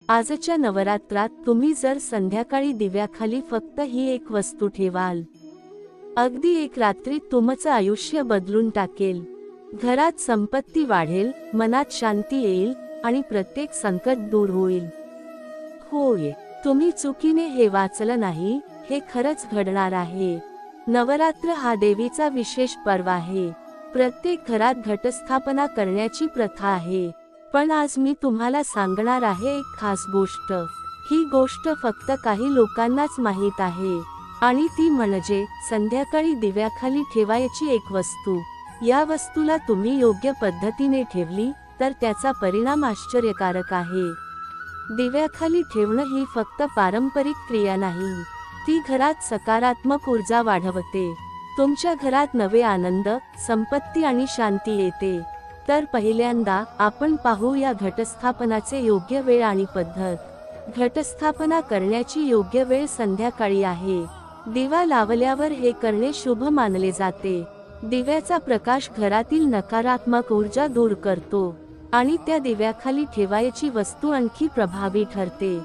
आजच्या नवरात्रात तुम्ही जर संध्याकाळी दिव्याखाली फक्त ही एक वस्तू ठेवाल, अगदी एक रात्रीत तुमचं आयुष्य बदलून टाकेल। घरात संपत्ती वाढेल, मनात शांती येईल आणि प्रत्येक संकट दूर होईल। होय, तुम्ही चुकीने हे वाचलं नाही, हे खरंच घडणार आहे। नवरात्र हा देवीचा विशेष पर्व आहे। प्रत्येक घरात घटस्थापना करण्याची प्रथा आहे, पण आज मी तुम्हाला सांगणार आहे एक खास गोष्ट। ही गोष्ट फक्त काही लोकांनाच माहीत आहे, आणि ती म्हणजे संध्याकाळी दिव्याखाली ठेवायची एक वस्तू। या वस्तूला तुम्ही योग्य पद्धतीने ठेवली तर त्याचा परिणाम आश्चर्यकारक आहे। दिव्याखाली ठेवणं ही फक्त पारंपरिक क्रिया नाही, ती घरात सकारात्मक ऊर्जा वाढवते। तुमच्या घरात नवे आनंद, संपत्ती आणि शांती येते। तर पहिल्यांदा आपण पाहू या घटस्थापनाचे योग्य वेळ आणि पद्धत। घटस्थापना करण्याची योग्य वेळ संध्याकाळी आहे। दिवा लावल्यावर हे करणे शुभ मानले जाते। दिव्याचा प्रकाश घरातील नकारात्मक ऊर्जा दूर करतो आणि त्या दिव्याखाली ठेवायची वस्तू आणखी प्रभावी ठरते।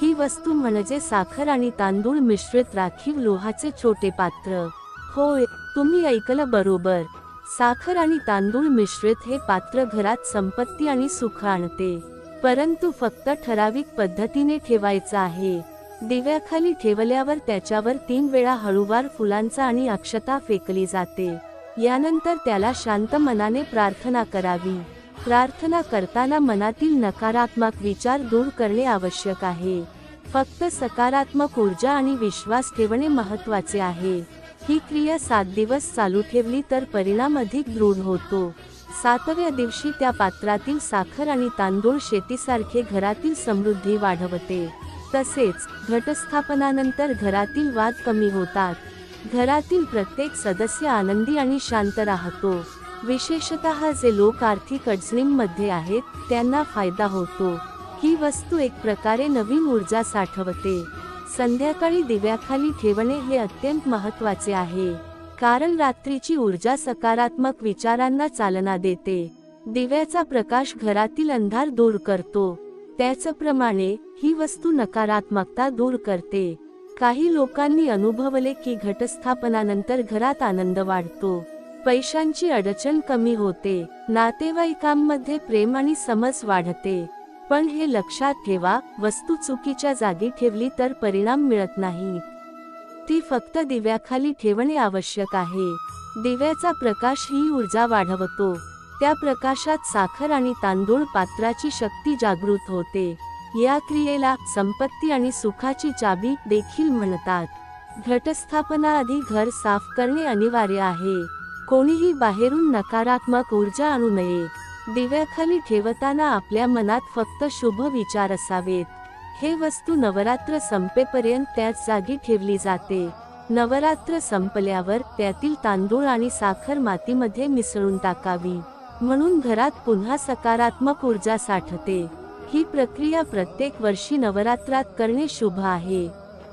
ही वस्तू म्हणजे साखर आणि तांदूळ मिश्रित राखीव लोहाचे छोटे पात्र। होय, तुम्ही ऐकलं बरोबर, साखर आणि तांदूळ मिश्रित हे पात्र घरात संपत्ती आणि सुख आणते, परंतु फक्त ठराविक पद्धतीने ठेवायचं आहे। दिव्याखाली ठेवल्यावर त्याच्यावर 3 वेळा हळूवार फुलांचा आणि अक्षता फेकली जाते। यानंतर त्याला शांत मनाने प्रार्थना करावी। प्रार्थना करताना मनातील नकारात्मक विचार दूर करणे आवश्यक आहे। फक्त सकारात्मक ऊर्जा आणि विश्वास ठेवणे महत्त्वाचे आहे। ही क्रिया 7 दिवस चालू ठेवली तर परिणाम अधिक दृढ होतो। 7व्या दिवशी त्या पात्रातील साखर आणि तांदूळ शेतीसारखे घरातील समृद्धी वाढवते। तसेच घटस्थापनानंतर घरातील वाद कमी होतात। घरातील प्रत्येक सदस्य आनंदी आणि शांत राहतो। विशेषतः जे लोक आर्थिक अडचणींमध्ये आहेत त्यांना फायदा होतो। ही वस्तू एक प्रकारे नवीन ऊर्जा साठवते। संध्याकाळी दिव्याखाली ठेवणे हे अत्यंत महत्त्वाचे आहे, कारण रात्रीची ऊर्जा सकारात्मक विचारांना चालना देते। दिव्याचा प्रकाश घरातील अंधार दूर करतो, त्याचप्रमाणे ही वस्तू नकारात्मकता दूर करते। काही लोकांनी अनुभवले की घटस्थापनानंतर घरात आनंद वाढतो, पैशांची अडचण कमी होते, नातेवाईकांमध्ये प्रेम आणि समज वाढते। पण हे लक्षात ठेवा, वस्तू चुकीच्या जागी ठेवली तर परिणाम मिळत नाहीत। ती फक्त दिव्याखाली ठेवणे आवश्यक आहे। दिव्याचा प्रकाश ही ऊर्जा वाढवतो, त्या प्रकाशात साखर आणि तांदूळ पात्राची शक्ती जागृत होते। या क्रियेला संपत्ती आणि सुखाची चाबी देखील म्हणतात। घटस्थापना आधी घर साफ करणे अनिवार्य आहे। कोणीही बाहेरून नकारात्मक ऊर्जा आणू नये। दिव्याखाली ठेवताना आपल्या मनात फक्त शुभ विचार असावेत। हे वस्तू नवरात्र संपेपर्यंत त्याच जागी ठेवली जाते। नवरात्र संपल्यावर त्यातील तांदूळ आणि साखर मातीमध्ये मिसळून टाकावी, म्हणून घरात पुन्हा सकारात्मक ऊर्जा साठते। ही प्रक्रिया प्रत्येक वर्षी नवरात्रात करणे शुभ आहे।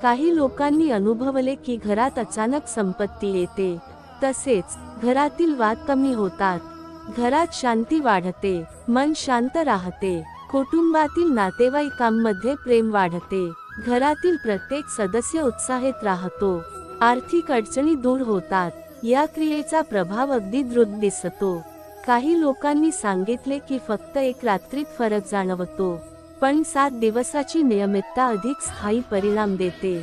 काही लोकांनी अनुभवले की घरात अचानक संपत्ती येते, तसेच घरातील वाद कमी होतात, घरात शांती वाढते, मन शांत राहते, कुटुंबातील नातेवाईकांमध्ये प्रेम वाढते, घरातील प्रत्येक सदस्य उत्साहित राहतो, आर्थिक अडचणी दूर होतात। या क्रियेचा प्रभाव अगदी द्रुत दिसतो। काही लोकांनी सांगितले की फक्त एक रात्रीत फरक जाणवतो, पण 7 दिवसाची नियमितता अधिक स्थायी परिणाम देते।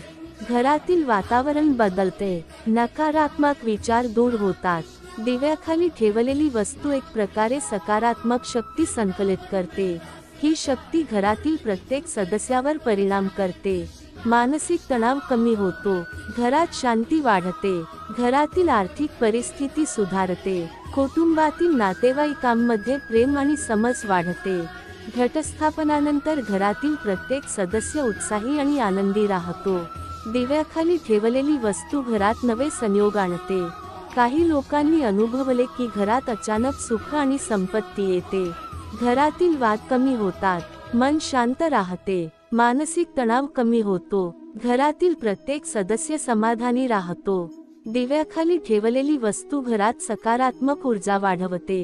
घरातील वातावरण बदलते, नकारात्मक विचार दूर होतात। दिव्याखाली ठेवलेली वस्तू एक प्रकारे सकारात्मक शक्ती संकलित करते। ही शक्ती घरातील प्रत्येक सदस्यावर परिणाम करते। मानसिक तणाव कमी होतो, घरात शांती वाढते, घरातील आर्थिक परिस्थिती सुधारते, कुटुंबातील नातेवाईकांमध्ये प्रेम आणि समज वाढते। घटस्थापनानंतर घरातील प्रत्येक सदस्य उत्साही आणि आनंदी राहतो। दिव्याखाली ठेवलेली वस्तू घरात नवे संयोग आणते। काही लोकांनी अनुभवले की घरात अचानक सुख आणि संपत्ती येते, घरातील वाद कमी होतात, मन शांत राहते, मानसिक तणाव कमी होतो, घरातील प्रत्येक सदस्य समाधानी राहतो। दिव्याखाली ठेवलेली वस्तू घरात सकारात्मक ऊर्जा वाढवते।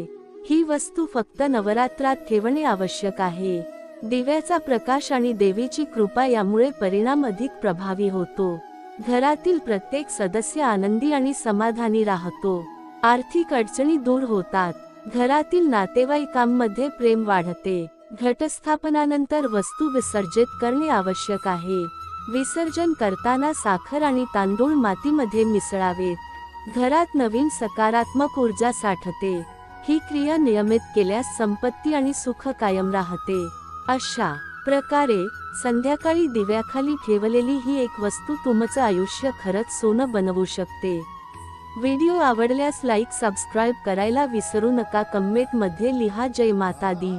ही वस्तू फक्त नवरात्रात ठेवणे आवश्यक आहे। दिव्याचा प्रकाश आणि देवीची कृपा यामुळे परिणाम अधिक प्रभावी होतो. घरातील प्रत्येक सदस्य आनंदी आणि समाधानी राहतो. आर्थिक अडचणी दूर होतात. घरातील नातेवाईकांमध्ये प्रेम वाढते. घटस्थापनानंतर वस्तू विसर्जित करणे आवश्यक आहे. विसर्जन करताना साखर आणि तांदूळ मातीमध्ये मिसळावेत. घरात नवीन सकारात्मक ऊर्जा साठते. ही क्रिया नियमित केल्यास संपत्ती आणि सुख कायम राहते. अशा प्रकारे संध्याकाळी दिव्याखाली ठेवलेली ही एक वस्तू तुमचं आयुष्य खरंच सोनं बनवू शकते. व्हिडिओ आवडल्यास लाईक सबस्क्राईब करायला विसरू नका. कमेंट मध्ये लिहा जय माता दी.